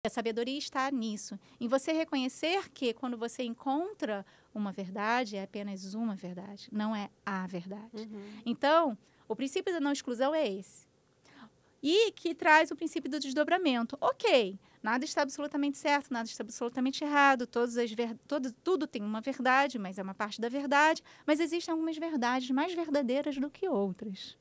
A sabedoria está nisso, em você reconhecer que quando você encontra uma verdade, é apenas uma verdade, não é a verdade. Então, o princípio da não exclusão é esse. E que traz o princípio do desdobramento. Ok, nada está absolutamente certo, nada está absolutamente errado, tudo tem uma verdade, mas é uma parte da verdade, mas existem algumas verdades mais verdadeiras do que outras.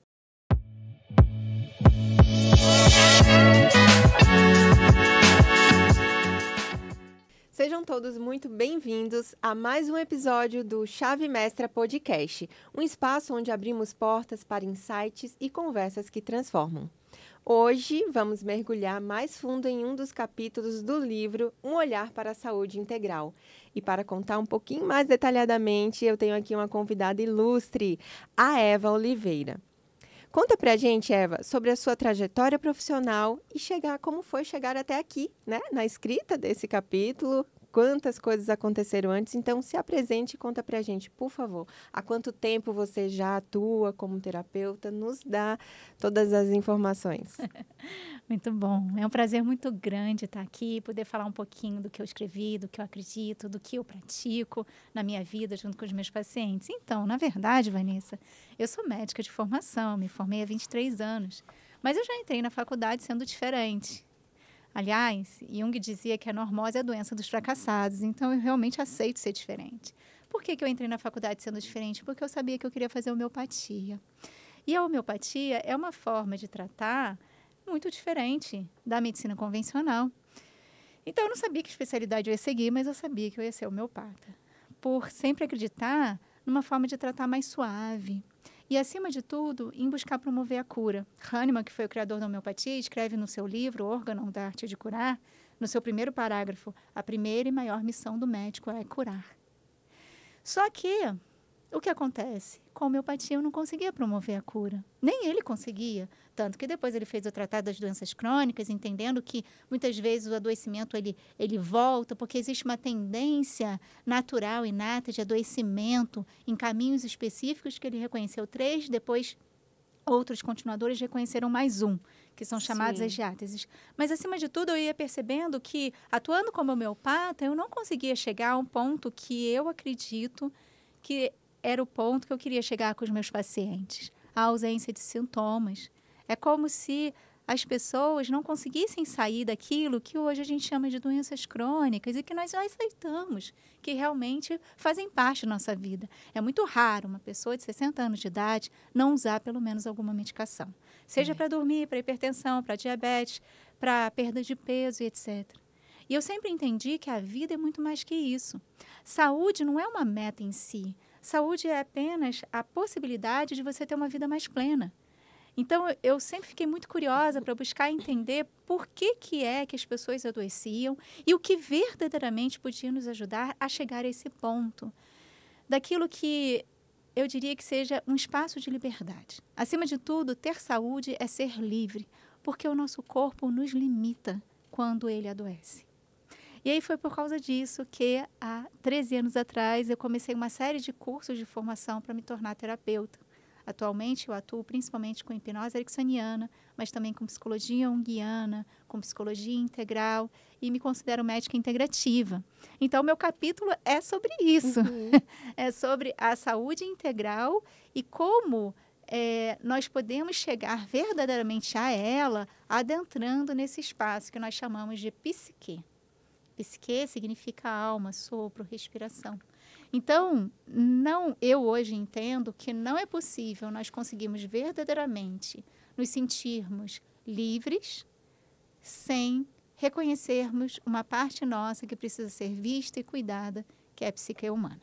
Sejam todos muito bem-vindos a mais um episódio do Chave Mestra Podcast, um espaço onde abrimos portas para insights e conversas que transformam. Hoje vamos mergulhar mais fundo em um dos capítulos do livro Um Olhar para a Saúde Integral. E para contar um pouquinho mais detalhadamente, eu tenho aqui uma convidada ilustre, a Eva Oliveira. Conta pra gente, Eva, sobre a sua trajetória profissional e como foi chegar até aqui, né? Na escrita desse capítulo, quantas coisas aconteceram antes. Então, se apresente e conta pra gente, por favor. Há quanto tempo você já atua como terapeuta? Nos dá todas as informações. Muito bom. É um prazer muito grande estar aqui, poder falar um pouquinho do que eu escrevi, do que eu acredito, do que eu pratico na minha vida junto com os meus pacientes. Então, na verdade, Vanessa, eu sou médica de formação, me formei há 23 anos, mas eu já entrei na faculdade sendo diferente. Aliás, Jung dizia que a normose é a doença dos fracassados, então eu realmente aceito ser diferente. Por que eu entrei na faculdade sendo diferente? Porque eu sabia que eu queria fazer homeopatia. E a homeopatia é uma forma de tratar muito diferente da medicina convencional. Então, eu não sabia que especialidade eu ia seguir, mas eu sabia que eu ia ser homeopata. Por sempre acreditar numa forma de tratar mais suave. E, acima de tudo, em buscar promover a cura. Hahnemann, que foi o criador da homeopatia, escreve no seu livro, Órgão da Arte de Curar, no seu primeiro parágrafo, a primeira e maior missão do médico é curar. Só que, o que acontece? Com a homeopatia eu não conseguia promover a cura. Nem ele conseguia. Tanto que depois ele fez o Tratado das Doenças Crônicas, entendendo que muitas vezes o adoecimento ele volta, porque existe uma tendência natural, inata de adoecimento em caminhos específicos que ele reconheceu 3, depois outros continuadores reconheceram mais um, que são chamados as diáteses. Mas, acima de tudo, eu ia percebendo que, atuando como homeopata, eu não conseguia chegar a um ponto que eu acredito que era o ponto que eu queria chegar com os meus pacientes. A ausência de sintomas. É como se as pessoas não conseguissem sair daquilo que hoje a gente chama de doenças crônicas e que nós já aceitamos, que realmente fazem parte da nossa vida. É muito raro uma pessoa de 60 anos de idade não usar pelo menos alguma medicação. Seja para dormir, para hipertensão, para diabetes, para perda de peso e etc. E eu sempre entendi que a vida é muito mais que isso. Saúde não é uma meta em si. Saúde é apenas a possibilidade de você ter uma vida mais plena. Então, eu sempre fiquei muito curiosa para buscar entender por que é que as pessoas adoeciam e o que verdadeiramente podia nos ajudar a chegar a esse ponto. Daquilo que eu diria que seja um espaço de liberdade. Acima de tudo, ter saúde é ser livre, porque o nosso corpo nos limita quando ele adoece. E aí foi por causa disso que, há 13 anos atrás, eu comecei uma série de cursos de formação para me tornar terapeuta. Atualmente, eu atuo principalmente com hipnose ericksoniana, mas também com psicologia junguiana, com psicologia integral e me considero médica integrativa. Então, meu capítulo é sobre isso. É sobre a saúde integral e como nós podemos chegar verdadeiramente a ela adentrando nesse espaço que nós chamamos de psique. Psique significa alma, sopro, respiração. Então, eu hoje entendo que não é possível nós conseguirmos verdadeiramente nos sentirmos livres sem reconhecermos uma parte nossa que precisa ser vista e cuidada, que é a psique humana.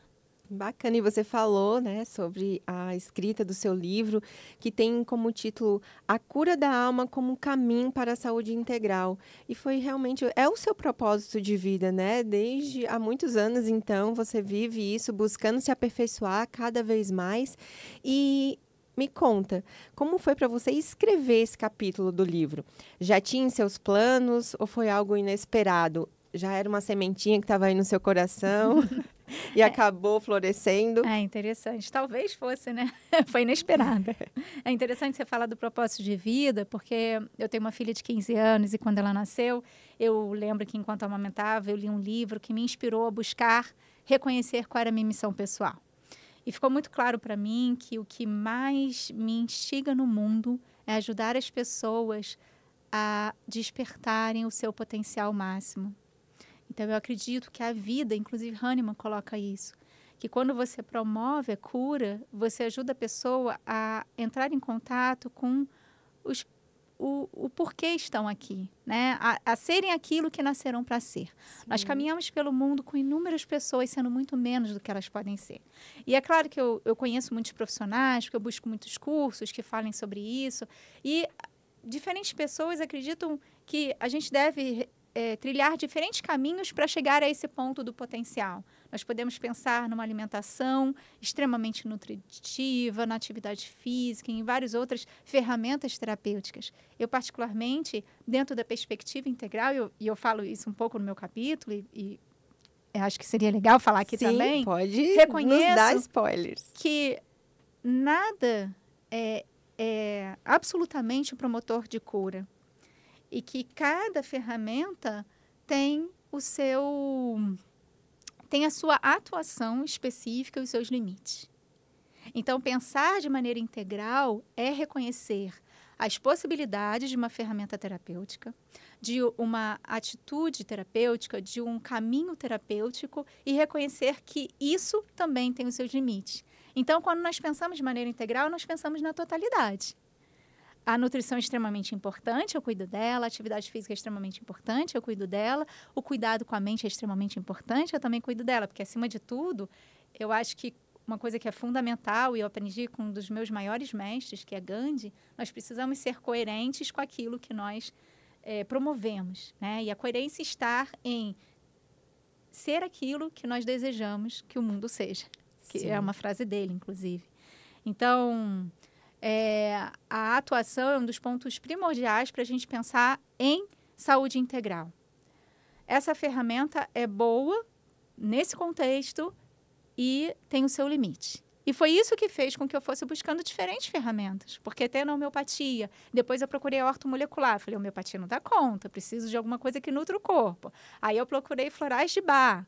Bacana, e você falou, né, sobre a escrita do seu livro, que tem como título A Cura da Alma como Caminho para a Saúde Integral. E foi realmente, é o seu propósito de vida, né? Desde há muitos anos, então, você vive isso, buscando se aperfeiçoar cada vez mais. E me conta, como foi para você escrever esse capítulo do livro? Já tinha em seus planos ou foi algo inesperado? Já era uma sementinha que estava aí no seu coração? E acabou florescendo. É interessante. Talvez fosse, né? Foi inesperada. É interessante você falar do propósito de vida, porque eu tenho uma filha de 15 anos e quando ela nasceu, eu lembro que enquanto amamentava, eu li um livro que me inspirou a buscar reconhecer qual era a minha missão pessoal. E ficou muito claro para mim que o que mais me instiga no mundo é ajudar as pessoas a despertarem o seu potencial máximo. Então, eu acredito que a vida, inclusive Hahnemann coloca isso, que quando você promove a cura, você ajuda a pessoa a entrar em contato com o porquê estão aqui, né? A serem aquilo que nasceram para ser. Sim. Nós caminhamos pelo mundo com inúmeras pessoas sendo muito menos do que elas podem ser. E é claro que eu conheço muitos profissionais, porque eu busco muitos cursos que falem sobre isso, e diferentes pessoas acreditam que a gente deve trilhar diferentes caminhos para chegar a esse ponto do potencial. Nós podemos pensar numa alimentação extremamente nutritiva, na atividade física, em várias outras ferramentas terapêuticas. Eu, particularmente, dentro da perspectiva integral, e eu falo isso um pouco no meu capítulo, e eu acho que seria legal falar aqui também. Pode nos dar spoilers. Que nada é absolutamente promotor de cura. E que cada ferramenta tem a sua atuação específica e os seus limites. Então, pensar de maneira integral é reconhecer as possibilidades de uma ferramenta terapêutica, de uma atitude terapêutica, de um caminho terapêutico e reconhecer que isso também tem os seus limites. Então, quando nós pensamos de maneira integral, nós pensamos na totalidade. A nutrição é extremamente importante, eu cuido dela. A atividade física é extremamente importante, eu cuido dela. O cuidado com a mente é extremamente importante, eu também cuido dela. Porque, acima de tudo, eu acho que uma coisa que é fundamental, e eu aprendi com um dos meus maiores mestres, que é Gandhi, nós precisamos ser coerentes com aquilo que nós promovemos, né? E a coerência está em ser aquilo que nós desejamos que o mundo seja. Que é uma frase dele, inclusive. Então, a atuação é um dos pontos primordiais para a gente pensar em saúde integral. Essa ferramenta é boa nesse contexto e tem o seu limite. E foi isso que fez com que eu fosse buscando diferentes ferramentas. Porque tendo a homeopatia, depois eu procurei a ortomolecular. Falei, a homeopatia não dá conta, preciso de alguma coisa que nutra o corpo. Aí eu procurei florais de Bach.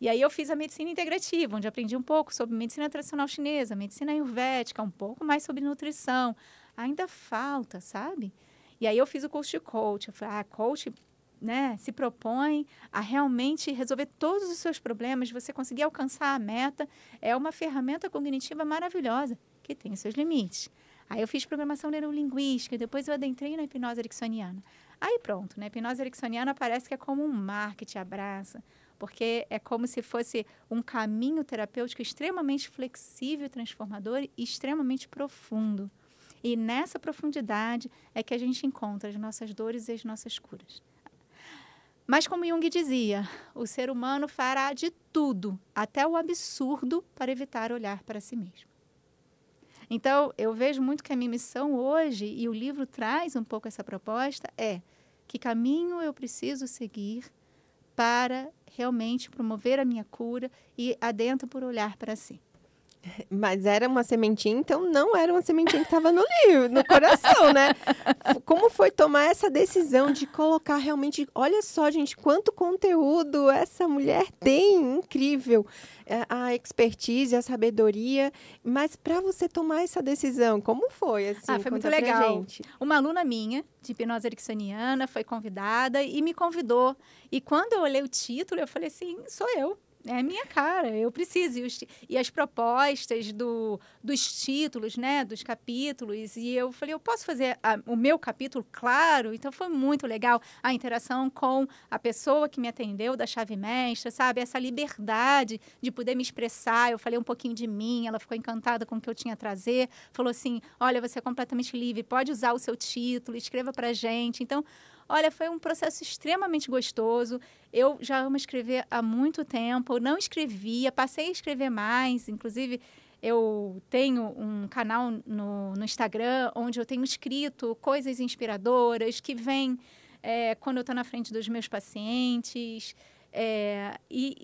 E aí eu fiz a medicina integrativa, onde aprendi um pouco sobre medicina tradicional chinesa, medicina ayurvédica, um pouco mais sobre nutrição. Ainda falta, sabe? E aí eu fiz o curso de coach. Eu falei, coach, né, se propõe a realmente resolver todos os seus problemas, você conseguir alcançar a meta. É uma ferramenta cognitiva maravilhosa, que tem os seus limites. Aí eu fiz programação neurolinguística, depois eu adentrei na hipnose ericksoniana. Aí pronto, né? A hipnose ericksoniana parece que é como um mar que te abraça, porque é como se fosse um caminho terapêutico extremamente flexível, transformador e extremamente profundo. E nessa profundidade é que a gente encontra as nossas dores e as nossas curas. Mas como Jung dizia, o ser humano fará de tudo, até o absurdo, para evitar olhar para si mesmo. Então, eu vejo muito que a minha missão hoje, e o livro traz um pouco essa proposta, é que caminho eu preciso seguir para realmente promover a minha cura e adentro por olhar para si. Mas era uma sementinha, então não era uma sementinha que estava no livro, no coração, né? Como foi tomar essa decisão de colocar realmente... Olha só, gente, quanto conteúdo essa mulher tem, incrível. A expertise, a sabedoria. Mas para você tomar essa decisão, como foi? Assim, foi muito legal. Gente. Uma aluna minha, de hipnose ericksoniana, foi convidada e me convidou. E quando eu olhei o título, eu falei assim, sou eu. É a minha cara, eu preciso. E as propostas dos títulos, né, dos capítulos. E eu falei, eu posso fazer o meu capítulo? Claro. Então, foi muito legal a interação com a pessoa que me atendeu, da chave mestra, sabe? Essa liberdade de poder me expressar. Eu falei um pouquinho de mim, ela ficou encantada com o que eu tinha a trazer. Falou assim, olha, você é completamente livre, pode usar o seu título, escreva pra gente. Então, olha, foi um processo extremamente gostoso. Eu já amo escrever há muito tempo. Eu não escrevia, passei a escrever mais. Inclusive, eu tenho um canal no Instagram onde eu tenho escrito coisas inspiradoras que vêm quando eu estou na frente dos meus pacientes.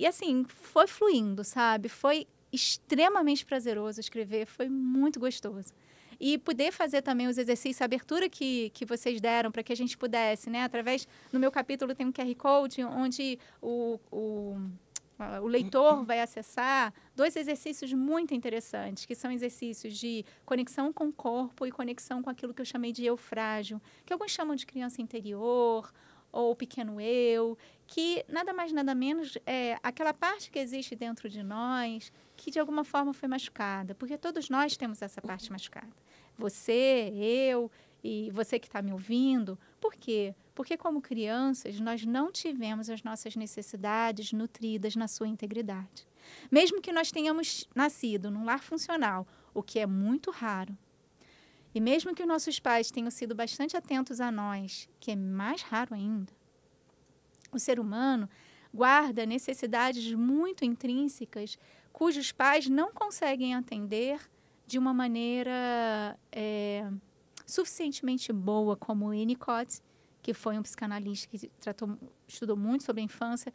Assim, foi fluindo, sabe? Foi extremamente prazeroso escrever, foi muito gostoso. E poder fazer também os exercícios, a abertura que vocês deram para que a gente pudesse, né? Através, no meu capítulo tem um QR Code onde o leitor vai acessar 2 exercícios muito interessantes, que são exercícios de conexão com o corpo e conexão com aquilo que eu chamei de eu frágil, que alguns chamam de criança interior ou pequeno eu, que nada mais nada menos é aquela parte que existe dentro de nós que de alguma forma foi machucada, porque todos nós temos essa parte machucada. Você, eu e você que está me ouvindo. Por quê? Porque como crianças nós não tivemos as nossas necessidades nutridas na sua integridade. Mesmo que nós tenhamos nascido num lar funcional, o que é muito raro, e mesmo que os nossos pais tenham sido bastante atentos a nós, que é mais raro ainda, o ser humano guarda necessidades muito intrínsecas cujos pais não conseguem atender de uma maneira suficientemente boa, como o Winnicott, que foi um psicanalista que estudou muito sobre a infância,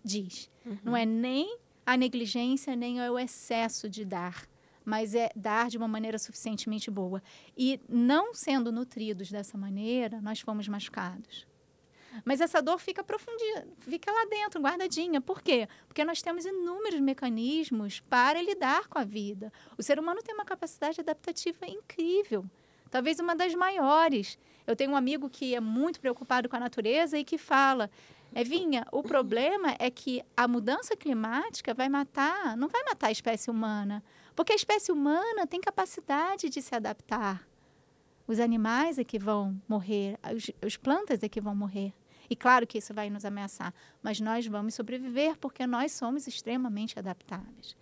diz. Uhum. Não é nem a negligência, nem é o excesso de dar, mas é dar de uma maneira suficientemente boa. E não sendo nutridos dessa maneira, nós fomos machucados. Mas essa dor fica profundinha, fica lá dentro, guardadinha. Por quê? Porque nós temos inúmeros mecanismos para lidar com a vida. O ser humano tem uma capacidade adaptativa incrível, talvez uma das maiores. Eu tenho um amigo que é muito preocupado com a natureza e que fala: Evinha, o problema é que a mudança climática não vai matar a espécie humana, porque a espécie humana tem capacidade de se adaptar. Os animais é que vão morrer, as plantas é que vão morrer. E claro que isso vai nos ameaçar, mas nós vamos sobreviver porque nós somos extremamente adaptáveis.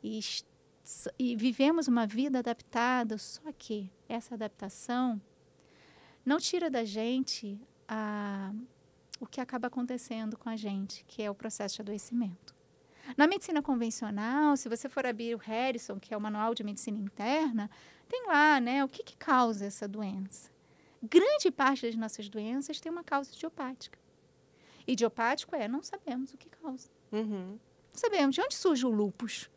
E vivemos uma vida adaptada, só que essa adaptação não tira da gente o que acaba acontecendo com a gente, que é o processo de adoecimento. Na medicina convencional, se você for abrir o Harrison, que é o Manual de Medicina Interna, tem lá, né, o que causa essa doença. Grande parte das nossas doenças tem uma causa idiopática. Idiopático não sabemos o que causa. Uhum. Não sabemos. De onde surge o lúpus?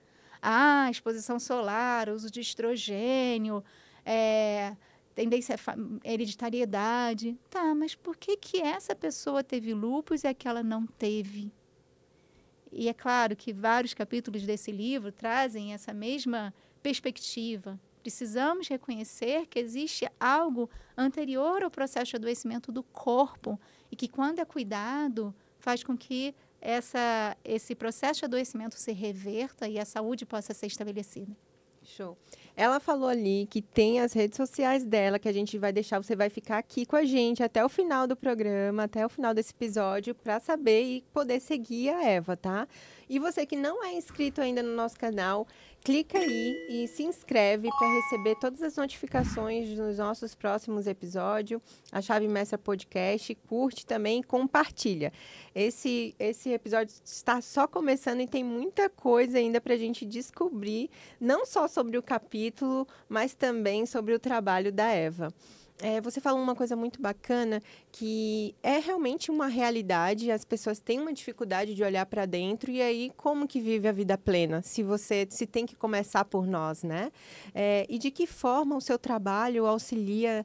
Exposição solar, uso de estrogênio, tendência à hereditariedade. Tá, mas por que essa pessoa teve lúpus e aquela não teve? E é claro que vários capítulos desse livro trazem essa mesma perspectiva. Precisamos reconhecer que existe algo anterior ao processo de adoecimento do corpo e que, quando é cuidado, faz com que esse processo de adoecimento se reverta e a saúde possa ser estabelecida. Show. Ela falou ali que tem as redes sociais dela, que a gente vai deixar, você vai ficar aqui com a gente até o final do programa, até o final desse episódio, para saber e poder seguir a Eva, tá? E você que não é inscrito ainda no nosso canal, clica aí e se inscreve para receber todas as notificações dos nossos próximos episódios. A Chave Mestra Podcast, curte também e compartilha. Esse episódio está só começando e tem muita coisa ainda para a gente descobrir, não só sobre o capítulo, mas também sobre o trabalho da Eva. Você falou uma coisa muito bacana, que é realmente uma realidade, as pessoas têm uma dificuldade de olhar para dentro, e aí como que vive a vida plena, se tem que começar por nós, né? E de que forma o seu trabalho auxilia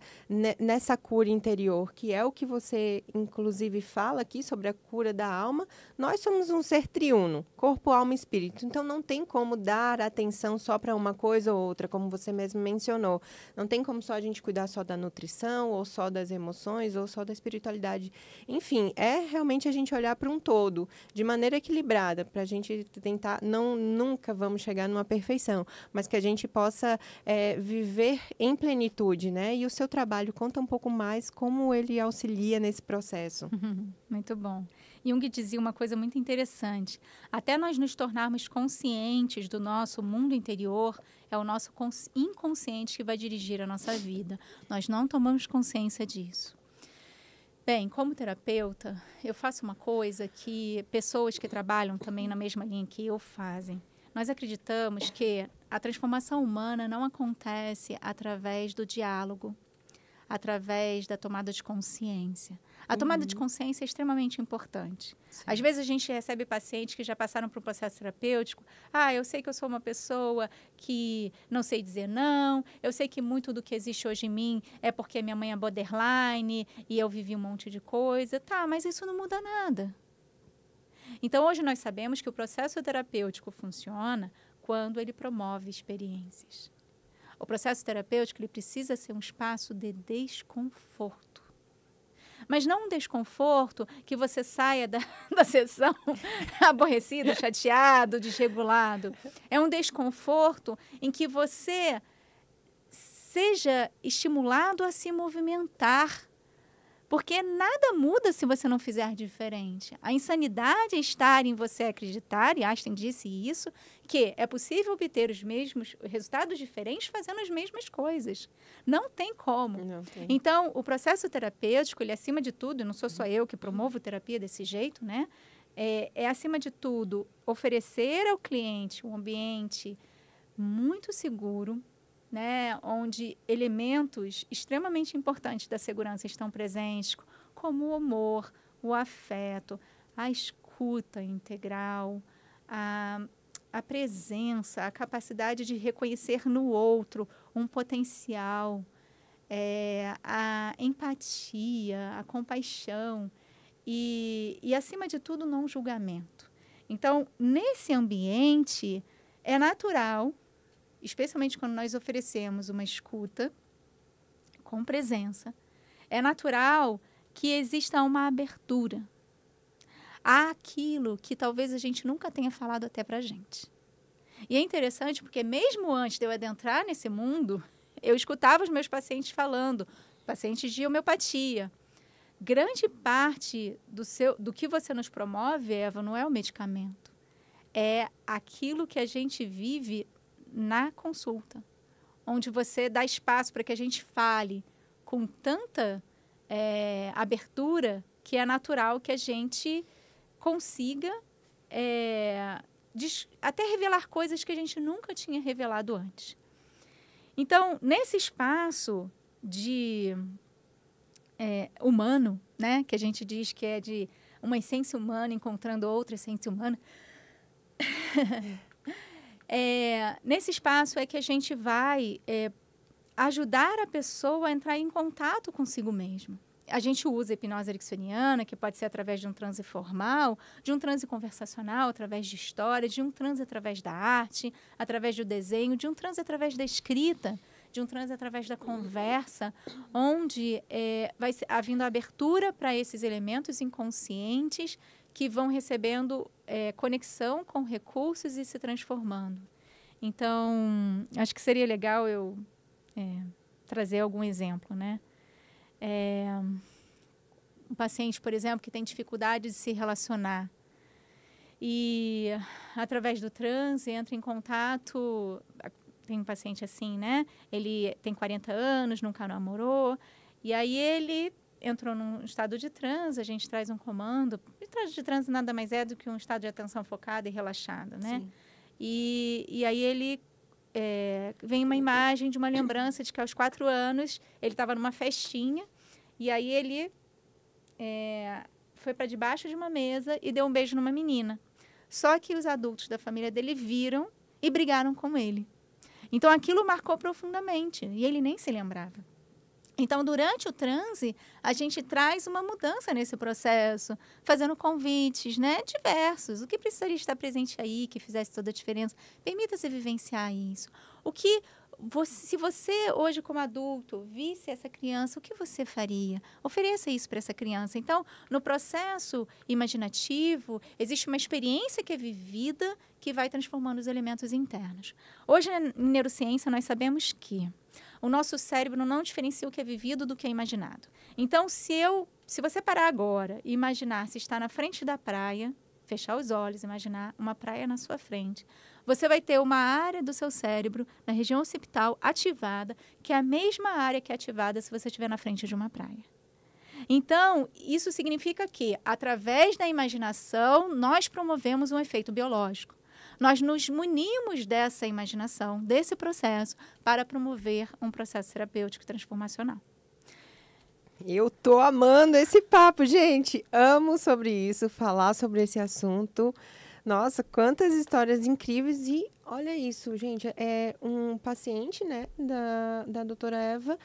nessa cura interior, que é o que você, inclusive, fala aqui sobre a cura da alma. Nós somos um ser triuno, corpo, alma e espírito, então não tem como dar atenção só para uma coisa ou outra, como você mesmo mencionou. Não tem como só a gente cuidar só da nutrição, ou só das emoções, ou só da espiritualidade. Enfim, é realmente a gente olhar para um todo, de maneira equilibrada, para a gente tentar, nunca vamos chegar numa perfeição, mas que a gente possa viver em plenitude, né? E o seu trabalho conta um pouco mais como ele auxilia nesse processo. Muito bom. Jung dizia uma coisa muito interessante. Até nós nos tornarmos conscientes do nosso mundo interior, é o nosso inconsciente que vai dirigir a nossa vida. Nós não tomamos consciência disso. Bem, como terapeuta, eu faço uma coisa que pessoas que trabalham também na mesma linha que eu fazem. Nós acreditamos que a transformação humana não acontece através do diálogo. através da tomada de consciência. A tomada de consciência é extremamente importante. Sim. Às vezes a gente recebe pacientes que já passaram por um processo terapêutico. Eu sei que eu sou uma pessoa que não sei dizer não, eu sei que muito do que existe hoje em mim é porque minha mãe é borderline e eu vivi um monte de coisa. Tá, mas isso não muda nada. Então, hoje nós sabemos que o processo terapêutico funciona quando ele promove experiências. O processo terapêutico ele precisa ser um espaço de desconforto. Mas não um desconforto que você saia da sessão aborrecido, chateado, desregulado. É um desconforto em que você seja estimulado a se movimentar. Porque nada muda se você não fizer diferente. A insanidade é estar em você acreditar, e Einstein disse isso, que é possível obter os mesmos resultados diferentes fazendo as mesmas coisas. Não tem como. Não tem. Então, o processo terapêutico, ele acima de tudo, e não sou só eu que promovo terapia desse jeito, né? É acima de tudo, oferecer ao cliente um ambiente muito seguro, né, onde elementos extremamente importantes da segurança estão presentes, como o humor, o afeto, a escuta integral, a presença, a capacidade de reconhecer no outro um potencial, a empatia, a compaixão e, acima de tudo, não julgamento. Então, nesse ambiente, é natural, especialmente quando nós oferecemos uma escuta com presença, é natural que exista uma abertura àquilo que talvez a gente nunca tenha falado até para a gente. E é interessante porque mesmo antes de eu adentrar nesse mundo, eu escutava os meus pacientes falando, pacientes de homeopatia. Grande parte do que você nos promove, Eva, não é o medicamento. É aquilo que a gente vive na consulta, onde você dá espaço para que a gente fale com tanta abertura que é natural que a gente consiga até revelar coisas que a gente nunca tinha revelado antes. Então, nesse espaço de humano, né, que a gente diz que é de uma essência humana encontrando outra essência humana, nesse espaço é que a gente vai ajudar a pessoa a entrar em contato consigo mesma. A gente usa a hipnose ericksoniana, que pode ser através de um transe formal, de um transe conversacional, através de história, de um transe através da arte, através do desenho, de um transe através da escrita, de um transe através da conversa, onde vai havendo abertura para esses elementos inconscientes que vão recebendo conexão com recursos e se transformando. Então, acho que seria legal eu trazer algum exemplo, né? Um paciente, por exemplo, que tem dificuldade de se relacionar e, através do transe, entra em contato. Tem um paciente assim, né? Ele tem 40 anos, nunca namorou, e aí ele entrou num estado de transe, a gente traz um comando. O estado de transe nada mais é do que um estado de atenção focada e relaxada, né? Sim. E aí ele vem uma imagem de uma lembrança de que aos 4 anos ele estava numa festinha e aí ele foi para debaixo de uma mesa e deu um beijo numa menina. Só que os adultos da família dele viram e brigaram com ele. Então, aquilo marcou profundamente e ele nem se lembrava. Então, durante o transe, a gente traz uma mudança nesse processo, fazendo convites, né, diversos. O que precisaria estar presente aí, que fizesse toda a diferença? Permita-se vivenciar isso. Se você, hoje, como adulto, visse essa criança, o que você faria? Ofereça isso para essa criança. Então, no processo imaginativo, existe uma experiência que é vivida que vai transformando os elementos internos. Hoje, em neurociência, nós sabemos que o nosso cérebro não diferencia o que é vivido do que é imaginado. Então, se você parar agora e imaginar se está na frente da praia, fechar os olhos, imaginar uma praia na sua frente, você vai ter uma área do seu cérebro, na região occipital, ativada, que é a mesma área que é ativada se você estiver na frente de uma praia. Então, isso significa que, através da imaginação, nós promovemos um efeito biológico. Nós nos munimos dessa imaginação, desse processo, para promover um processo terapêutico transformacional. Eu tô amando esse papo, gente. Amo sobre isso, falar sobre esse assunto. Nossa, quantas histórias incríveis. E olha isso, gente. É um paciente, né, da doutora Eva,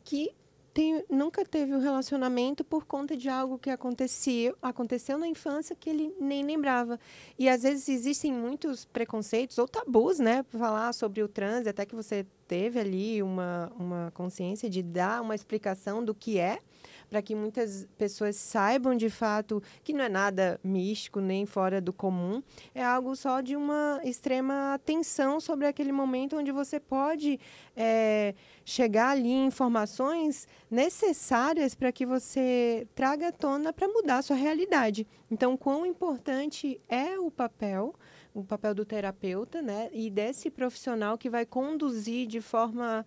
que nunca teve um relacionamento por conta de algo que aconteceu na infância que ele nem lembrava. E às vezes existem muitos preconceitos ou tabus, né, para falar sobre o trans, até que você teve ali uma consciência de dar uma explicação do que é, para que muitas pessoas saibam de fato que não é nada místico nem fora do comum, é algo só de uma extrema atenção sobre aquele momento onde você pode chegar ali em informações necessárias para que você traga à tona para mudar a sua realidade. Então, quão importante é o papel do terapeuta, né, e desse profissional que vai conduzir de forma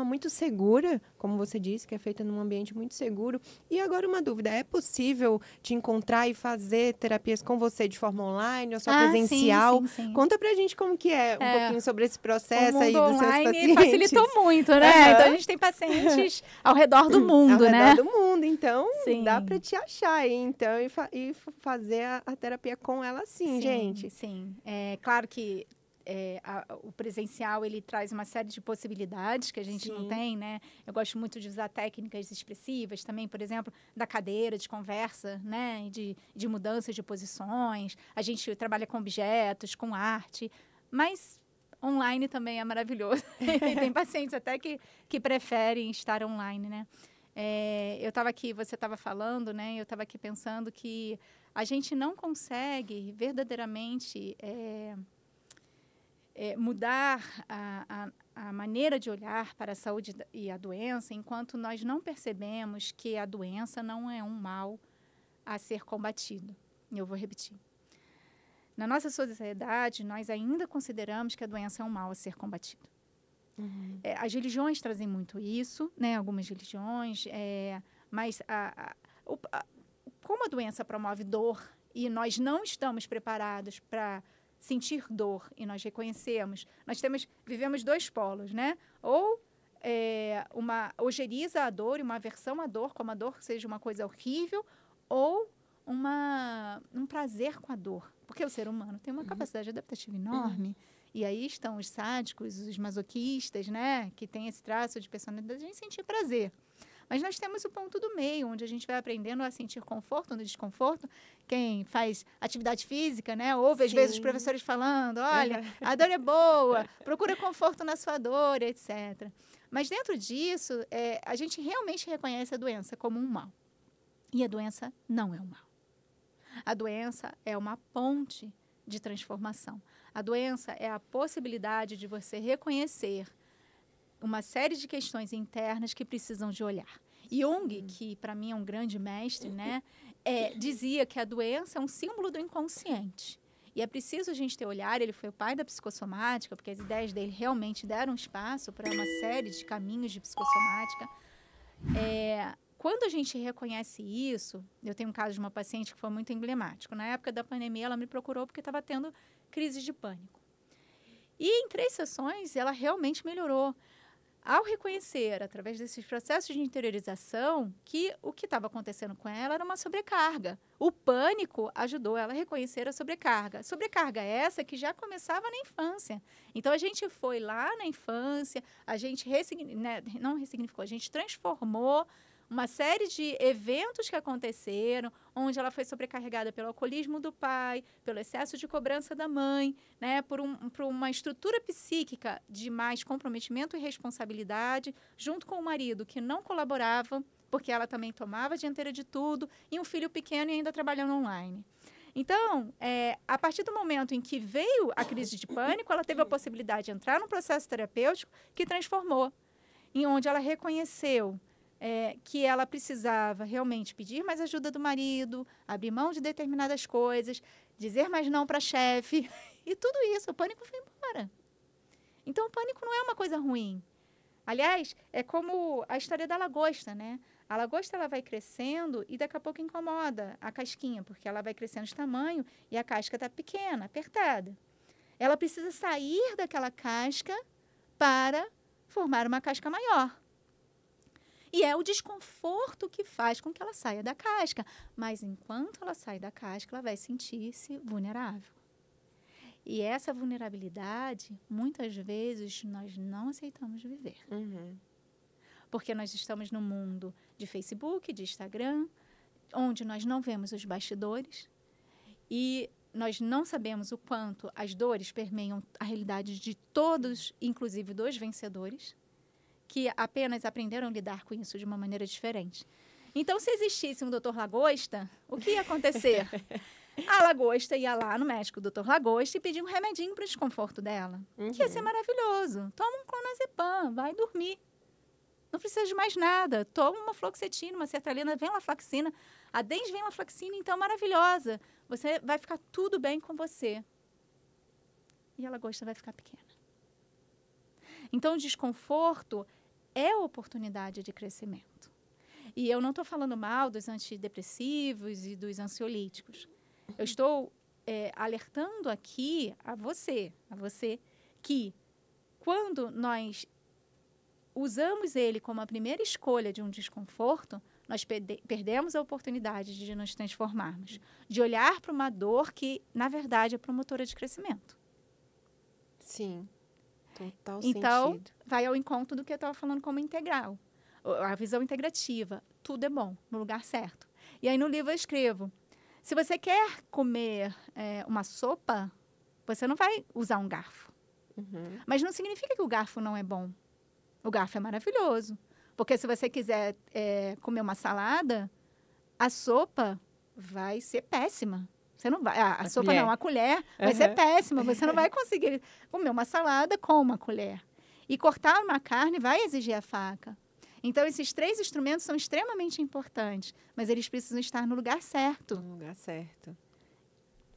muito segura, como você disse, que é feita num ambiente muito seguro. E agora uma dúvida, é possível te encontrar e fazer terapias com você de forma online ou só presencial? Sim, sim, sim. Conta pra gente como que é um pouquinho sobre esse processo aí dos seus pacientes. Facilitou muito, né? Então, a gente tem pacientes ao redor do mundo, né? Ao redor do mundo, então sim. Dá pra te achar aí, então, e fazer a terapia com ela sim, gente. Sim, é claro que o presencial, ele traz uma série de possibilidades que a gente não tem, né? Eu gosto muito de usar técnicas expressivas também, por exemplo, da cadeira, de conversa, né? De mudança de posições. A gente trabalha com objetos, com arte, mas online também é maravilhoso. Tem pacientes até que preferem estar online, né? Eu estava aqui, você estava falando, né? Eu estava aqui pensando que a gente não consegue verdadeiramente mudar a maneira de olhar para a saúde e a doença enquanto nós não percebemos que a doença não é um mal a ser combatido. Eu vou repetir. Na nossa sociedade, nós ainda consideramos que a doença é um mal a ser combatido. Uhum. As religiões trazem muito isso, né? Algumas religiões, mas como a doença promove dor e nós não estamos preparados para sentir dor e nós reconhecemos, vivemos dois polos, né? Ou uma ojeriza à dor e uma aversão à dor, como a dor seja uma coisa horrível, ou um prazer com a dor. Porque o ser humano tem uma capacidade adaptativa enorme. E aí estão os sádicos, os masoquistas, né? Que tem esse traço de personalidade de sentir prazer. Mas nós temos o ponto do meio, onde a gente vai aprendendo a sentir conforto no desconforto. Quem faz atividade física, né? Ouve, às vezes, os professores falando, olha, a dor é boa, procura conforto na sua dor, etc. Mas dentro disso, a gente realmente reconhece a doença como um mal. E a doença não é um mal. A doença é uma ponte de transformação. A doença é a possibilidade de você reconhecer uma série de questões internas que precisam de olhar. Jung, que para mim é um grande mestre, né, dizia que a doença é um símbolo do inconsciente. E é preciso a gente ter olhar, ele foi o pai da psicossomática, porque as ideias dele realmente deram espaço para uma série de caminhos de psicossomática. Quando a gente reconhece isso, eu tenho um caso de uma paciente que foi muito emblemático. Na época da pandemia, ela me procurou porque estava tendo crises de pânico. E em 3 sessões, ela realmente melhorou. Ao reconhecer, através desses processos de interiorização, que o que estava acontecendo com ela era uma sobrecarga. O pânico ajudou ela a reconhecer a sobrecarga. Sobrecarga essa que já começava na infância. Então, a gente foi lá na infância, a gente não ressignificou, a gente transformou uma série de eventos que aconteceram, onde ela foi sobrecarregada pelo alcoolismo do pai, pelo excesso de cobrança da mãe, né, por uma estrutura psíquica de mais comprometimento e responsabilidade, junto com o marido que não colaborava, porque ela também tomava a dianteira de tudo, e um filho pequeno e ainda trabalhando online. Então, a partir do momento em que veio a crise de pânico, ela teve a possibilidade de entrar num processo terapêutico que transformou, em onde ela reconheceu que ela precisava realmente pedir mais ajuda do marido, abrir mão de determinadas coisas, dizer mais não para a chefe, e tudo isso, o pânico foi embora. Então, o pânico não é uma coisa ruim. Aliás, é como a história da lagosta, né? A lagosta, ela vai crescendo e daqui a pouco incomoda a casquinha, porque ela vai crescendo de tamanho e a casca está pequena, apertada. Ela precisa sair daquela casca para formar uma casca maior. E é o desconforto que faz com que ela saia da casca. Mas enquanto ela sai da casca, ela vai sentir-se vulnerável. E essa vulnerabilidade, muitas vezes, nós não aceitamos viver. Porque nós estamos num mundo de Facebook, de Instagram, onde nós não vemos os bastidores e nós não sabemos o quanto as dores permeiam a realidade de todos, inclusive dos vencedores, que apenas aprenderam a lidar com isso de uma maneira diferente. Então, se existisse um Dr. Lagosta, o que ia acontecer? A lagosta ia lá no médico, o Dr. Lagosta, e pedia um remedinho para o desconforto dela. Que ia ser maravilhoso. Toma um clonazepam, vai dormir. Não precisa de mais nada. Toma uma fluoxetina, uma sertralina, venlafaxina. A desvenlafaxina, então, maravilhosa. Você vai ficar tudo bem com você. E a lagosta vai ficar pequena. Então, o desconforto é oportunidade de crescimento. E eu não estou falando mal dos antidepressivos e dos ansiolíticos. Eu estou alertando aqui a você, que quando nós usamos ele como a primeira escolha de um desconforto, nós perdemos a oportunidade de nos transformarmos, de olhar para uma dor que, na verdade, é promotora de crescimento. Sim, total então, sentido. Vai ao encontro do que eu estava falando como integral. A visão integrativa, tudo é bom, no lugar certo. E aí no livro eu escrevo, se você quer comer uma sopa, você não vai usar um garfo. Mas não significa que o garfo não é bom. O garfo é maravilhoso. Porque se você quiser comer uma salada, a sopa vai ser péssima. Você não vai, a sopa colher. Não, a colher vai ser péssima. Você não vai conseguir comer uma salada com uma colher. E cortar uma carne vai exigir a faca. Então, esses 3 instrumentos são extremamente importantes, mas eles precisam estar no lugar certo. No lugar certo.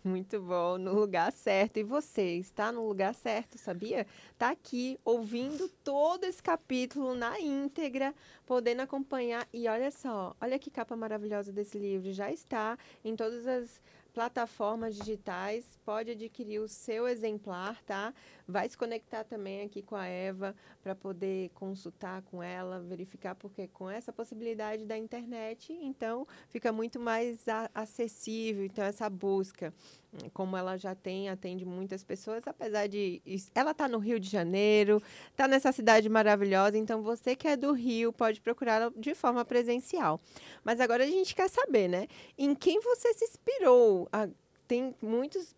Muito bom, no lugar certo. E você está no lugar certo, sabia? Está aqui ouvindo todo esse capítulo na íntegra, podendo acompanhar. E olha só, olha que capa maravilhosa desse livro. Já está em todas as plataformas digitais, pode adquirir o seu exemplar, tá? Vai se conectar também aqui com a Eva para poder consultar com ela, verificar, porque com essa possibilidade da internet, então fica muito mais acessível. Então, essa busca, como ela já atende muitas pessoas, apesar de... Ela está no Rio de Janeiro, está nessa cidade maravilhosa, então você que é do Rio pode procurá-la de forma presencial. Mas agora a gente quer saber, né? Em quem você se inspirou?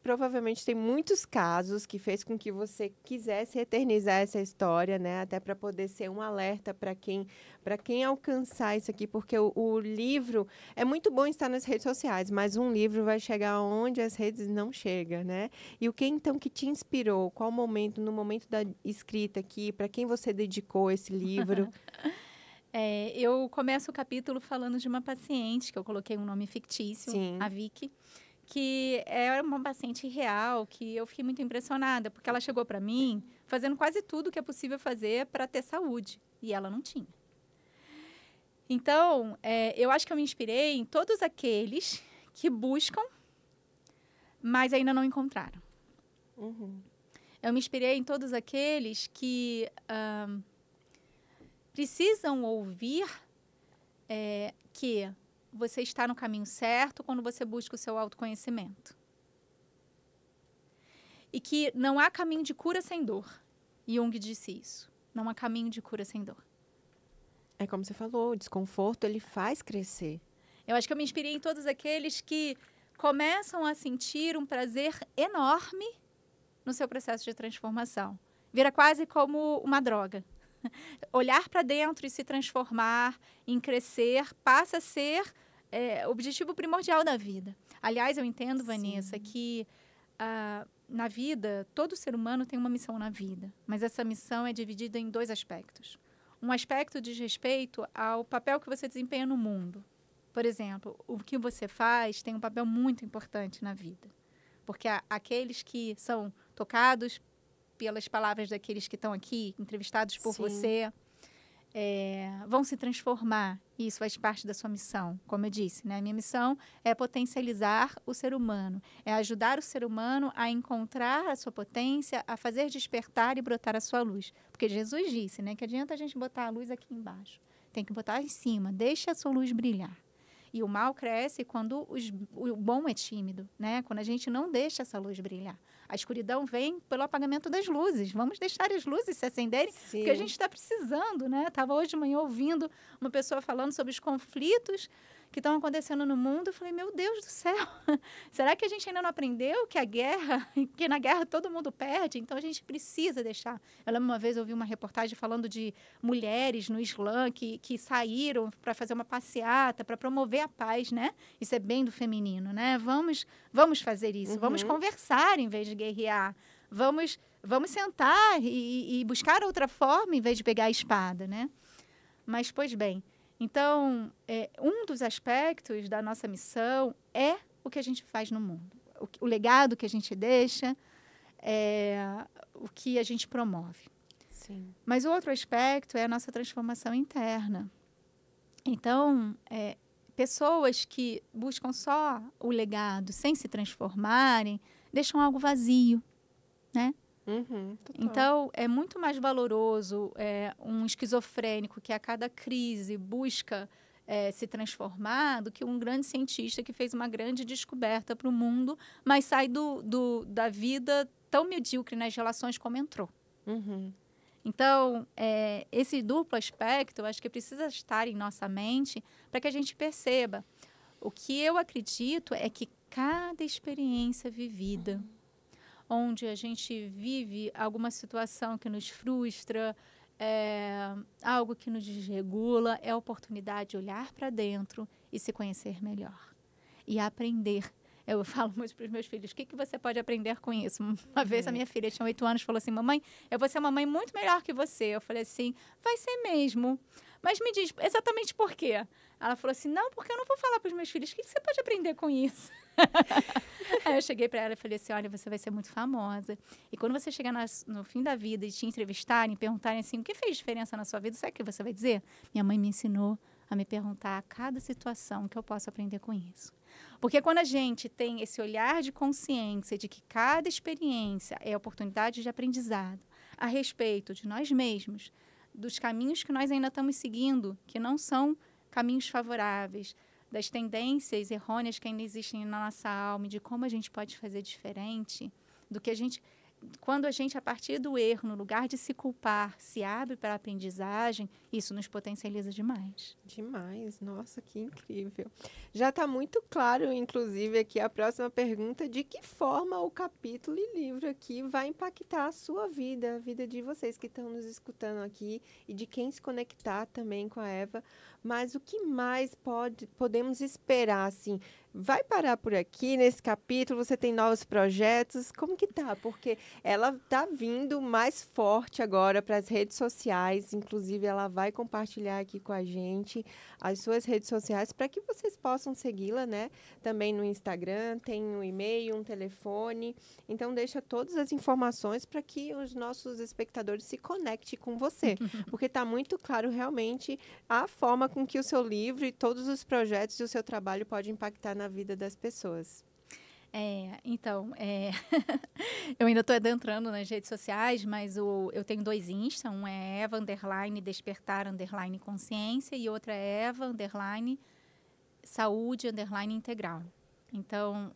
Provavelmente tem muitos casos que fez com que você quisesse eternizar essa história, né? Até para poder ser um alerta para quem alcançar isso aqui, porque o livro é muito bom estar nas redes sociais, mas um livro vai chegar onde as redes não chegam, né? E o que então que te inspirou? Qual momento, no momento da escrita aqui, para quem você dedicou esse livro? Eu começo o capítulo falando de uma paciente, que eu coloquei um nome fictício, Sim. a Vicky, que era uma paciente real, que eu fiquei muito impressionada, porque ela chegou para mim fazendo quase tudo que é possível fazer para ter saúde, e ela não tinha. Então, eu acho que eu me inspirei em todos aqueles que buscam, mas ainda não encontraram. Eu me inspirei em todos aqueles que precisam ouvir que você está no caminho certo quando você busca o seu autoconhecimento. E que não há caminho de cura sem dor. Jung disse isso. Não há caminho de cura sem dor. É como você falou, o desconforto, ele faz crescer. Eu acho que eu me inspirei em todos aqueles que começam a sentir um prazer enorme no seu processo de transformação. Vira quase como uma droga. Olhar para dentro e se transformar, em crescer, passa a ser o objetivo primordial da vida. Aliás, eu entendo, Vanessa, que na vida, todo ser humano tem uma missão na vida, mas essa missão é dividida em 2 aspectos. Um aspecto diz respeito ao papel que você desempenha no mundo. Por exemplo, o que você faz tem um papel muito importante na vida, porque aqueles que são tocados pelas palavras daqueles que estão aqui, entrevistados por você, vão se transformar. E isso faz parte da sua missão, como eu disse, né? A minha missão é potencializar o ser humano, é ajudar o ser humano a encontrar a sua potência, a fazer despertar e brotar a sua luz. Porque Jesus disse, né, que adianta a gente botar a luz aqui embaixo, tem que botar em cima, deixa a sua luz brilhar. E o mal cresce quando o bom é tímido, né? Quando a gente não deixa essa luz brilhar. A escuridão vem pelo apagamento das luzes. Vamos deixar as luzes se acenderem, Sim. porque a gente está precisando, né? Estava hoje de manhã ouvindo uma pessoa falando sobre os conflitos que estão acontecendo no mundo. Eu falei, meu Deus do céu, será que a gente ainda não aprendeu que na guerra todo mundo perde? Então, a gente precisa deixar. Eu lembro uma vez, eu ouvi uma reportagem falando de mulheres no Islã que saíram para fazer uma passeata, para promover a paz, né? Isso é bem do feminino, né? Vamos fazer isso, vamos conversar em vez de guerrear. Vamos sentar e buscar outra forma em vez de pegar a espada, né? Mas, pois bem, então, um dos aspectos da nossa missão é o que a gente faz no mundo. O legado que a gente deixa, o que a gente promove. Sim. Mas o outro aspecto é a nossa transformação interna. Então, pessoas que buscam só o legado sem se transformarem, deixam algo vazio, né? Então, é muito mais valoroso um esquizofrênico que a cada crise busca se transformar do que um grande cientista que fez uma grande descoberta para o mundo, mas sai da vida tão medíocre nas relações como entrou. Então, esse duplo aspecto, eu acho que precisa estar em nossa mente para que a gente perceba. O que eu acredito é que cada experiência vivida, onde a gente vive alguma situação que nos frustra, algo que nos desregula, é a oportunidade de olhar para dentro e se conhecer melhor. E aprender. Eu falo muito para os meus filhos, o que você pode aprender com isso? Uma vez a minha filha tinha 8 anos, falou assim, mamãe, eu vou ser uma mãe muito melhor que você. Eu falei assim, vai ser mesmo. Mas me diz exatamente por quê? Ela falou assim, não, porque eu não vou falar para os meus filhos, o que você pode aprender com isso? Aí eu cheguei para ela e falei assim, olha, você vai ser muito famosa. E quando você chegar no fim da vida e te entrevistarem, perguntarem assim, o que fez diferença na sua vida, sabe o que você vai dizer? Minha mãe me ensinou a me perguntar a cada situação que eu posso aprender com isso. Porque quando a gente tem esse olhar de consciência de que cada experiência é oportunidade de aprendizado a respeito de nós mesmos, dos caminhos que nós ainda estamos seguindo, que não são caminhos favoráveis, das tendências errôneas que ainda existem na nossa alma e de como a gente pode fazer diferente, do que a gente... Quando a gente, a partir do erro, no lugar de se culpar, se abre para a aprendizagem, isso nos potencializa demais. Demais. Nossa, que incrível. Já está muito claro, inclusive, aqui a próxima pergunta, de que forma o capítulo e livro aqui vai impactar a sua vida, a vida de vocês que estão nos escutando aqui e de quem se conectar também com a Eva. Mas o que mais podemos esperar, assim? Vai parar por aqui nesse capítulo? Você tem novos projetos? Como que tá? Porque ela tá vindo mais forte agora para as redes sociais. Inclusive, ela vai compartilhar aqui com a gente as suas redes sociais para que vocês possam segui-la, né? Também no Instagram, tem um e-mail, um telefone. Então, deixa todas as informações para que os nossos espectadores se conectem com você. Porque está muito claro, realmente, a forma com que o seu livro e todos os projetos e o seu trabalho pode impactar na vida das pessoas. Então, eu ainda estou adentrando nas redes sociais, mas eu tenho 2 Insta, um é Eva _Despertar _Consciência e outra é Eva _Saúde _Integral. Então,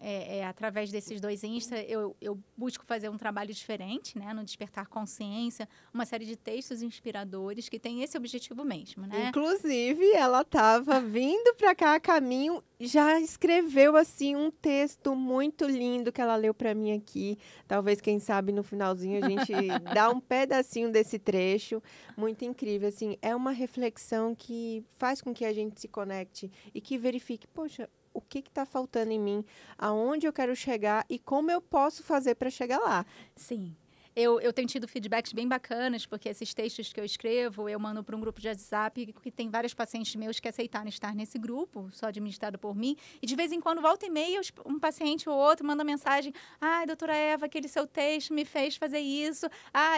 através desses 2 Insta, eu busco fazer um trabalho diferente, né? No Despertar Consciência, uma série de textos inspiradores que tem esse objetivo mesmo, né? Inclusive, ela estava vindo para cá a caminho, já escreveu, assim, um texto muito lindo que ela leu para mim aqui. Talvez, quem sabe, no finalzinho a gente dá um pedacinho desse trecho. Muito incrível, assim. É uma reflexão que faz com que a gente se conecte e que verifique, poxa, o que está faltando em mim, aonde eu quero chegar e como eu posso fazer para chegar lá. Sim. Eu tenho tido feedbacks bem bacanas, porque esses textos que eu escrevo, eu mando para um grupo de WhatsApp que tem vários pacientes meus que aceitaram estar nesse grupo, só administrado por mim. E de vez em quando, volta e meia, um paciente ou outro manda mensagem: ai, doutora Eva, aquele seu texto me fez fazer isso.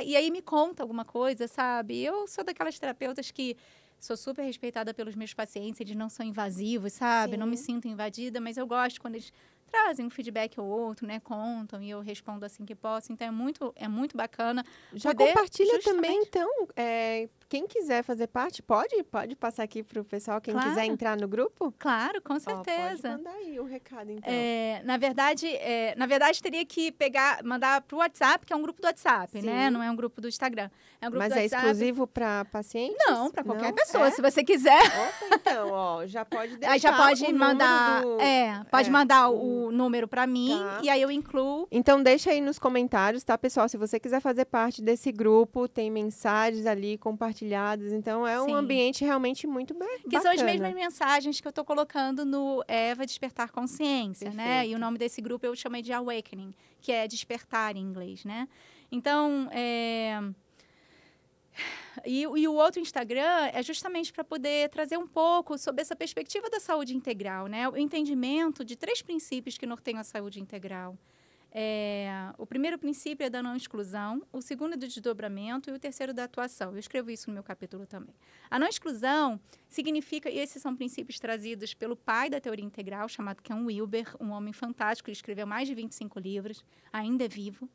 E aí me conta alguma coisa, sabe? Eu sou daquelas terapeutas que sou super respeitada pelos meus pacientes, eles não são invasivos, sabe? Sim. Não me sinto invadida, mas eu gosto quando eles trazem um feedback ou outro, né? Contam e eu respondo assim que posso. Então, é muito bacana. Já compartilha também, então, quem quiser fazer parte, pode passar aqui para o pessoal, quem quiser entrar no grupo? Claro, com certeza. Pode mandar aí o recado, então. Na verdade, teria que mandar para o WhatsApp, que é um grupo do WhatsApp, né? Não é um grupo do Instagram. É um grupo do WhatsApp. Exclusivo para pacientes? Não, para qualquer pessoa, se você quiser. Opa, então, ó, já pode deixar já pode mandar, pode mandar o número para mim, e aí eu incluo. Então, deixa aí nos comentários, tá, pessoal? Se você quiser fazer parte desse grupo, tem mensagens ali compartilhadas. Então, é um ambiente realmente muito bacana. Que são as mesmas mensagens que eu estou colocando no Eva Despertar Consciência, né? E o nome desse grupo eu chamei de Awakening, que é despertar em inglês, né? Então, E o outro Instagram é justamente para poder trazer um pouco sobre essa perspectiva da saúde integral, né? O entendimento de 3 princípios que norteiam a saúde integral. O primeiro princípio é da não exclusão, o segundo é do desdobramento e o terceiro da atuação. Eu escrevo isso no meu capítulo também. A não exclusão significa, e esses são princípios trazidos pelo pai da teoria integral, chamado Ken Wilber, um homem fantástico, ele escreveu mais de 25 livros, ainda é vivo.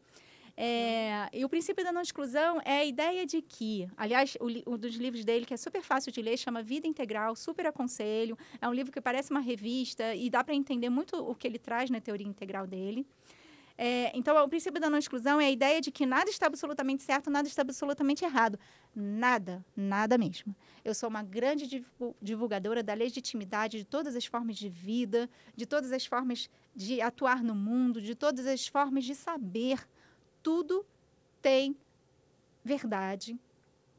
E o princípio da não exclusão é a ideia de que, aliás, um dos livros dele, que é super fácil de ler, chama Vida Integral, super aconselho. É um livro que parece uma revista e dá para entender muito o que ele traz na teoria integral dele. Então, o princípio da não exclusão é a ideia de que nada está absolutamente certo, nada está absolutamente errado. Nada, nada mesmo. Eu sou uma grande divulgadora da legitimidade de todas as formas de vida, de todas as formas de atuar no mundo, de todas as formas de saber. Tudo tem verdade,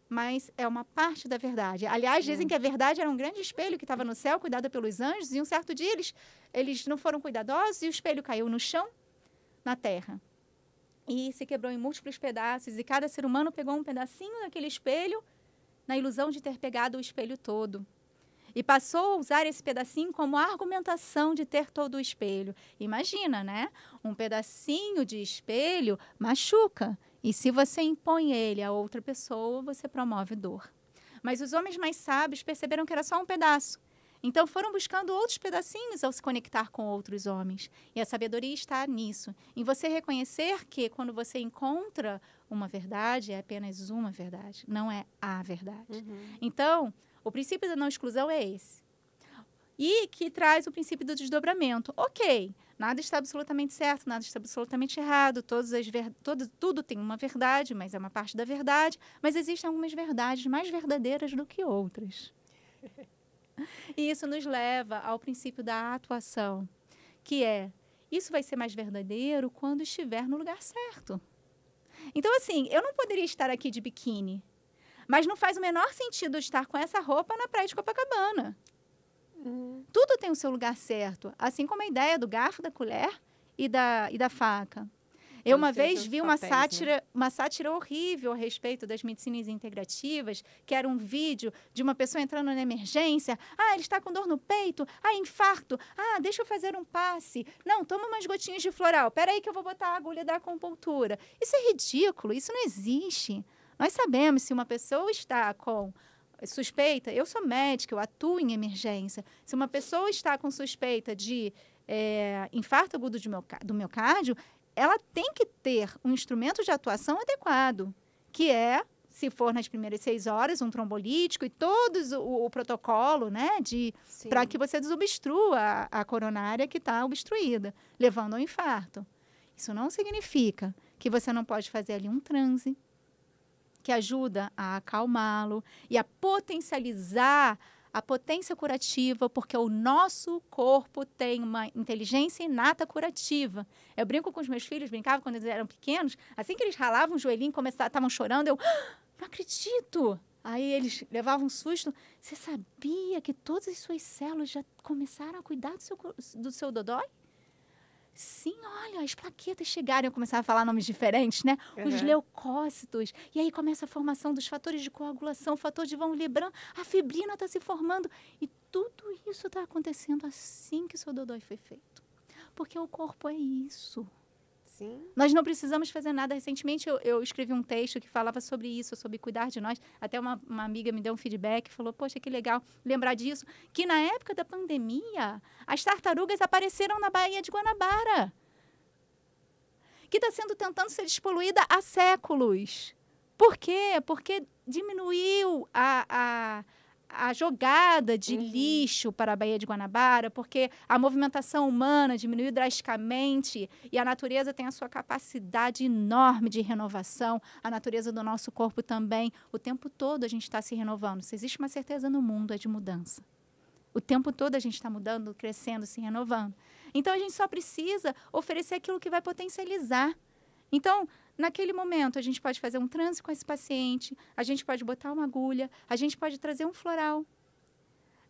mas é uma parte da verdade. Aliás, dizem que a verdade era um grande espelho que estava no céu, cuidado pelos anjos, e um certo dia eles não foram cuidadosos e o espelho caiu no chão, na terra. E se quebrou em múltiplos pedaços, e cada ser humano pegou um pedacinho daquele espelho na ilusão de ter pegado o espelho todo. E passou a usar esse pedacinho como argumentação de ter todo o espelho. Imagina, né? Um pedacinho de espelho machuca. E se você impõe ele a outra pessoa, você promove dor. Mas os homens mais sábios perceberam que era só um pedaço. Então foram buscando outros pedacinhos ao se conectar com outros homens. E a sabedoria está nisso. Em você reconhecer que quando você encontra uma verdade, é apenas uma verdade, não é a verdade. Então, o princípio da não exclusão é esse. E que traz o princípio do desdobramento. Ok, nada está absolutamente certo, nada está absolutamente errado, tudo tem uma verdade, mas é uma parte da verdade, mas existem algumas verdades mais verdadeiras do que outras. E isso nos leva ao princípio da atuação, que isso vai ser mais verdadeiro quando estiver no lugar certo. Então, assim, eu não poderia estar aqui de biquíni, mas não faz o menor sentido estar com essa roupa na praia de Copacabana. Tudo tem o seu lugar certo, assim como a ideia do garfo, da colher e da faca. Eu uma vez vi uma sátira horrível a respeito das medicinas integrativas, que era um vídeo de uma pessoa entrando na emergência. Ele está com dor no peito. Infarto. Deixa eu fazer um passe. Não, toma umas gotinhas de floral. Espera aí que eu vou botar a agulha da acupuntura. Isso é ridículo, isso não existe. Nós sabemos se uma pessoa está com suspeita, eu sou médica, eu atuo em emergência. Se uma pessoa está com suspeita de infarto agudo do miocárdio, ela tem que ter um instrumento de atuação adequado, que se for nas primeiras 6 horas, um trombolítico e todos o protocolo, né, para que você desobstrua a coronária que está obstruída, levando ao infarto. Isso não significa que você não pode fazer ali um transe, que ajuda a acalmá-lo e a potencializar a potência curativa, porque o nosso corpo tem uma inteligência inata curativa. Eu brinco com os meus filhos, brincava quando eles eram pequenos, assim que eles ralavam o joelhinho, estavam chorando, eu não acredito. Aí eles levavam um susto. Você sabia que todas as suas células já começaram a cuidar do seu dodói? Sim, olha, as plaquetas chegaram, eu começava a falar nomes diferentes, né? Os leucócitos. E aí começa a formação dos fatores de coagulação, o fator de von Willebrand, a fibrina está se formando. E tudo isso está acontecendo assim que o seu dodói foi feito. Porque o corpo é isso. Sim. Nós não precisamos fazer nada. Recentemente, eu escrevi um texto que falava sobre isso, sobre cuidar de nós. Até uma amiga me deu um feedback, falou, poxa, que legal lembrar disso. Que na época da pandemia, as tartarugas apareceram na Baía de Guanabara, que está sendo tentando ser despoluída há séculos. Por quê? Porque diminuiu a jogada de lixo para a Baía de Guanabara, porque a movimentação humana diminuiu drasticamente e a natureza tem a sua capacidade enorme de renovação, a natureza do nosso corpo também. O tempo todo a gente está se renovando. Se existe uma certeza no mundo, é de mudança. O tempo todo a gente está mudando, crescendo, se renovando. Então, a gente só precisa oferecer aquilo que vai potencializar. Então, naquele momento, a gente pode fazer um transe com esse paciente, a gente pode botar uma agulha, a gente pode trazer um floral.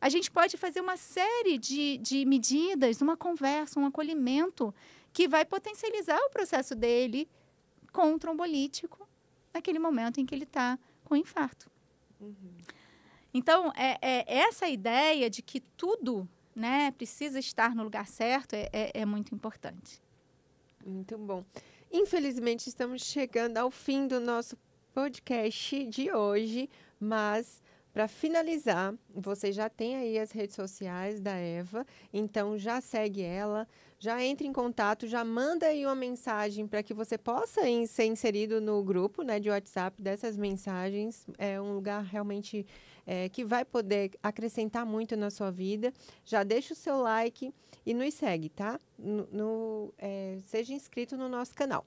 A gente pode fazer uma série de medidas, uma conversa, um acolhimento que vai potencializar o processo dele com o trombolítico naquele momento em que ele está com infarto. Então, essa ideia de que tudo, né, precisa estar no lugar certo é muito importante. Muito bom. Infelizmente, estamos chegando ao fim do nosso podcast de hoje, mas para finalizar, você já tem aí as redes sociais da Eva, então já segue ela, já entre em contato, já manda aí uma mensagem para que você possa ser inserido no grupo, né, de WhatsApp dessas mensagens. É um lugar realmente que vai poder acrescentar muito na sua vida. Já deixa o seu like e nos segue, tá? Seja inscrito no nosso canal.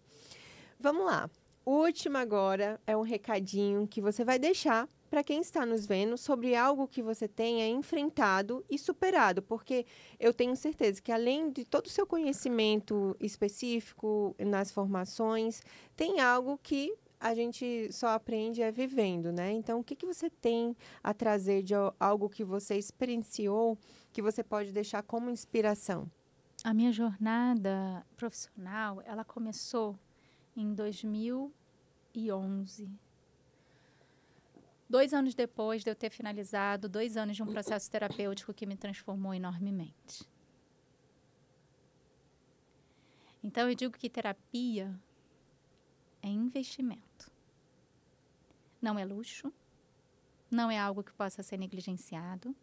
Vamos lá. O último agora é um recadinho que você vai deixar para quem está nos vendo sobre algo que você tenha enfrentado e superado, porque eu tenho certeza que além de todo o seu conhecimento específico nas formações, tem algo que a gente só aprende vivendo, né? Então, o que você tem a trazer de algo que você experienciou que você pode deixar como inspiração? A minha jornada profissional, ela começou em 2011. 2 anos depois de eu ter finalizado 2 anos de um processo terapêutico que me transformou enormemente. Então, eu digo que terapia é investimento. Não é luxo, não é algo que possa ser negligenciado.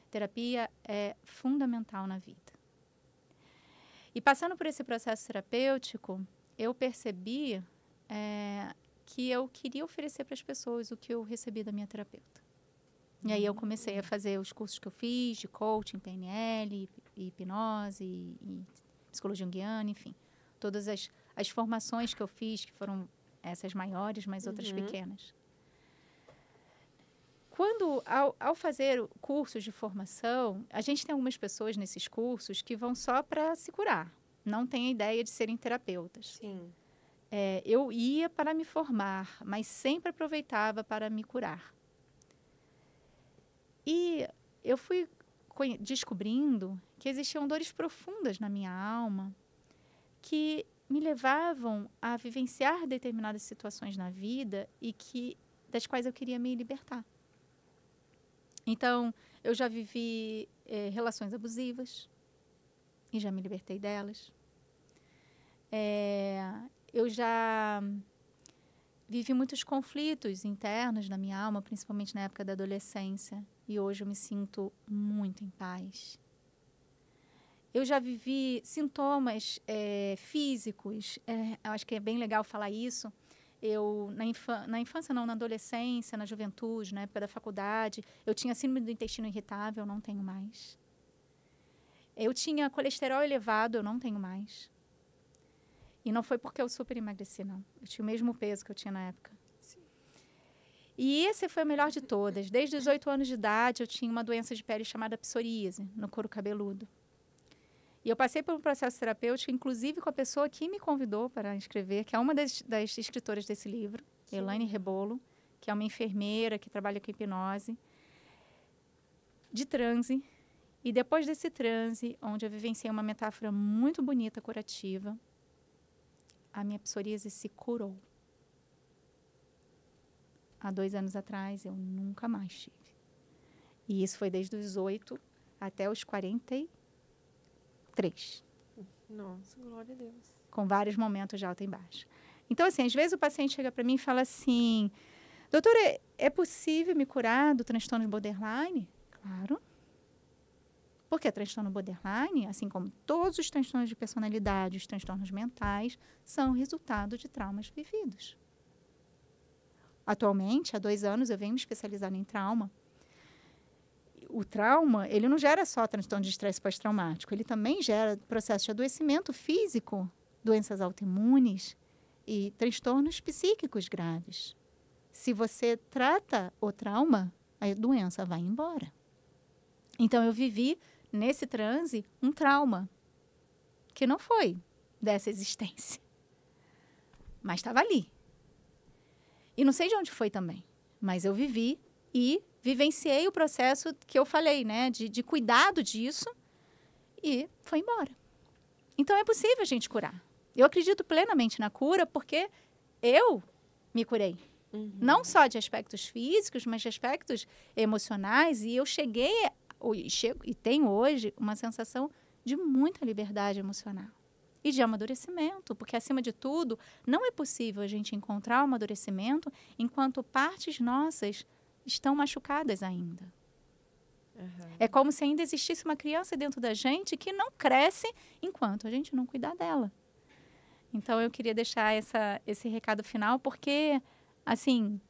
Terapia é fundamental na vida. E passando por esse processo terapêutico, eu percebi que eu queria oferecer para as pessoas o que eu recebi da minha terapeuta. E aí eu comecei a fazer os cursos que eu fiz de coaching, PNL, hipnose, e psicologia junguiana, enfim. Todas as formações que eu fiz, que foram essas maiores, mas outras pequenas. Ao fazer cursos de formação, a gente tem algumas pessoas nesses cursos que vão só para se curar. Não têm a ideia de serem terapeutas. Sim. Eu ia para me formar, mas sempre aproveitava para me curar. E eu fui descobrindo que existiam dores profundas na minha alma que me levavam a vivenciar determinadas situações na vida e das quais eu queria me libertar. Então, eu já vivi relações abusivas e já me libertei delas. Eu já vivi muitos conflitos internos na minha alma, principalmente na época da adolescência, e hoje eu me sinto muito em paz. Eu já vivi sintomas físicos, eu acho que é bem legal falar isso. Eu, na infância não, na adolescência, na juventude, na época da faculdade, eu tinha síndrome do intestino irritável, não tenho mais. Eu tinha colesterol elevado, eu não tenho mais. E não foi porque eu super emagreci, não. Eu tinha o mesmo peso que eu tinha na época. Sim. E esse foi o melhor de todas. Desde os 8 anos de idade, eu tinha uma doença de pele chamada psoríase, no couro cabeludo. E eu passei por um processo terapêutico, inclusive com a pessoa que me convidou para escrever, que é uma das escritoras desse livro, sim, Elaine Rebolo, que é uma enfermeira que trabalha com hipnose, de transe. E depois desse transe, onde eu vivenciei uma metáfora muito bonita, curativa, a minha psoríase se curou. Há 2 anos atrás, eu nunca mais tive. E isso foi desde os 8 até os 43. Nossa, glória a Deus. Com vários momentos de alta e baixa. Então, assim, às vezes o paciente chega para mim e fala assim, doutora, é possível me curar do transtorno de borderline? Claro. Porque transtorno borderline, assim como todos os transtornos de personalidade, os transtornos mentais, são resultado de traumas vividos. Atualmente, há 2 anos, eu venho me especializando em trauma. O trauma, ele não gera só transtorno de estresse pós-traumático, ele também gera processo de adoecimento físico, doenças autoimunes e transtornos psíquicos graves. Se você trata o trauma, a doença vai embora. Então, eu vivi nesse transe um trauma que não foi dessa existência, mas estava ali. E não sei de onde foi também, mas eu vivi e vivenciei o processo que eu falei, né, de cuidado disso, e foi embora. Então, é possível a gente curar. Eu acredito plenamente na cura porque eu me curei. Não só de aspectos físicos, mas de aspectos emocionais. E eu cheguei, e tenho hoje, uma sensação de muita liberdade emocional. E de amadurecimento, porque, acima de tudo, não é possível a gente encontrar o amadurecimento enquanto partes nossas estão machucadas ainda. É como se ainda existisse uma criança dentro da gente que não cresce enquanto a gente não cuidar dela. Então, eu queria deixar esse recado final, porque, assim,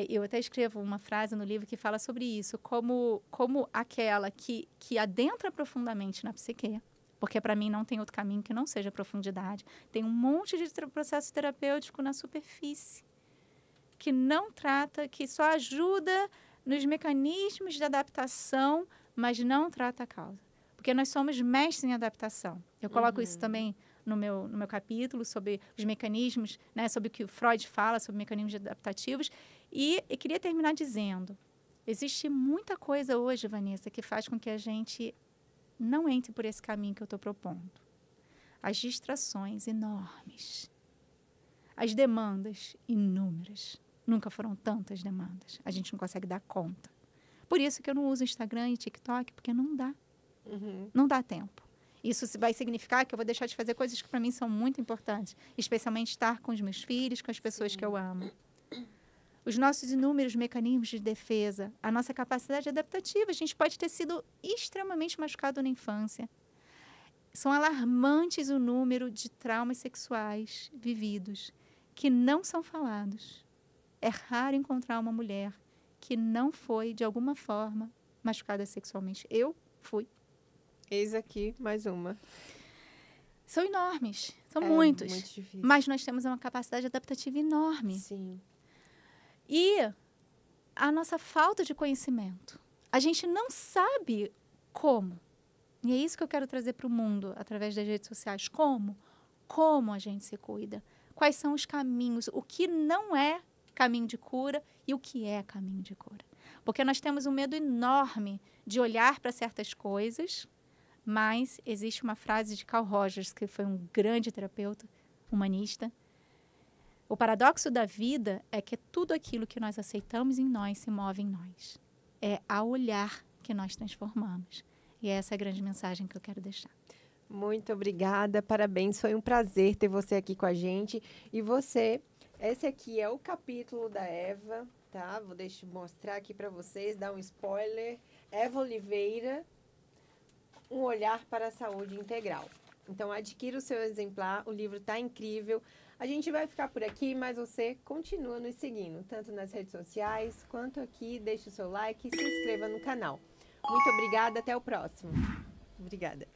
eu até escrevo uma frase no livro que fala sobre isso, como aquela que adentra profundamente na psique, porque para mim não tem outro caminho que não seja profundidade. Tem um monte de processo terapêutico na superfície, que não trata, que só ajuda nos mecanismos de adaptação, mas não trata a causa. Porque nós somos mestres em adaptação. Eu coloco isso também no meu capítulo sobre os mecanismos, né, sobre o que o Freud fala, sobre mecanismos adaptativos. E eu queria terminar dizendo, existe muita coisa hoje, Vanessa, que faz com que a gente não entre por esse caminho que eu estou propondo. As distrações enormes. As demandas inúmeras. Nunca foram tantas demandas. A gente não consegue dar conta. Por isso que eu não uso Instagram e TikTok, porque não dá. Não dá tempo. Isso vai significar que eu vou deixar de fazer coisas que para mim são muito importantes. Especialmente estar com os meus filhos, com as pessoas que eu amo. Os nossos inúmeros mecanismos de defesa, a nossa capacidade adaptativa. A gente pode ter sido extremamente machucado na infância. São alarmantes o número de traumas sexuais vividos que não são falados. É raro encontrar uma mulher que não foi, de alguma forma, machucada sexualmente. Eu fui. Eis aqui mais uma. São enormes, são muitos. Muito difícil. Mas nós temos uma capacidade adaptativa enorme. Sim. E a nossa falta de conhecimento. A gente não sabe como. E é isso que eu quero trazer para o mundo, através das redes sociais. Como? Como a gente se cuida? Quais são os caminhos? O que não é caminho de cura e o que é caminho de cura? Porque nós temos um medo enorme de olhar para certas coisas, mas existe uma frase de Carl Rogers, que foi um grande terapeuta humanista. O paradoxo da vida é que tudo aquilo que nós aceitamos em nós se move em nós. É ao olhar que nós transformamos. E essa é a grande mensagem que eu quero deixar. Muito obrigada, parabéns. Foi um prazer ter você aqui com a gente. E você, esse aqui é o capítulo da Eva, tá? Vou mostrar aqui para vocês, dar um spoiler. Eva Oliveira, um olhar para a saúde integral. Então, adquira o seu exemplar, o livro está incrível. A gente vai ficar por aqui, mas você continua nos seguindo, tanto nas redes sociais, quanto aqui. Deixe o seu like e se inscreva no canal. Muito obrigada, até o próximo. Obrigada.